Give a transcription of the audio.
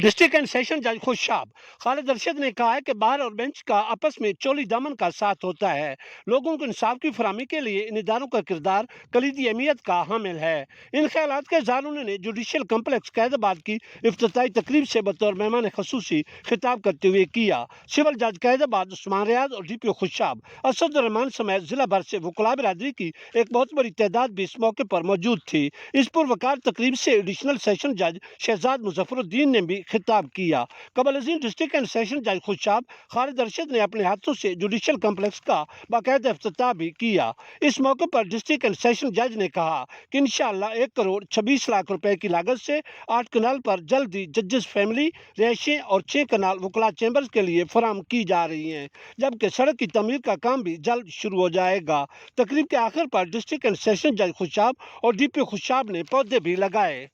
District and session जज खुशाब खालिद अरशद ने कहा है कि बार और बेंच का आपस में चोली दामन का साथ होता है। लोगों को इंसाफ की फराहमी के लिए इन इदारों का किरदार कलीदी अहमियत का हामिल है। इन ख्यालात के इज़हार उन्होंने जुडिशल कम्प्लेक्स कैदाबाद की इफ्तिताई तकरीब से बतौर मेहमान खसूसी खिताब करते हुए किया। सिविल जज कैदाबाद उस्मान रियाज और DPO खुशाब असदुर्रहमान समेत जिला भर से वकला बिरादरी की एक बहुत बड़ी तादाद भी इस मौके पर मौजूद थी। इस पुरवकार तकरीब से एडिशनल सेशन जज शहजाद मुजफ्फरुद्दीन ने भी खिताब किया। कबल अजीम डिस्ट्रिक्ट एंड सेशन जज खुशाब खालिद अरशद ने अपने हाथों से जुडिशल कम्प्लेक्स का बाकायदा इफ्तिताह भी किया। इस मौके पर डिस्ट्रिक्ट एंड सेशन जज ने कहा कि इंशाअल्लाह 1 करोड़ 26 लाख रुपए की लागत से 8 कनाल पर जल्द ही जजेस फैमिली रिहायशें और 6 कनाल वकला चैम्बर्स के लिए फराहम की जा रही हैं, जबकि सड़क की तमीर का काम भी जल्द शुरू हो जाएगा। तकरीब के आखिर पर डिस्ट्रिक्ट एंड सेशन जज खुशाब और DPO खुशाब ने पौधे भी लगाए।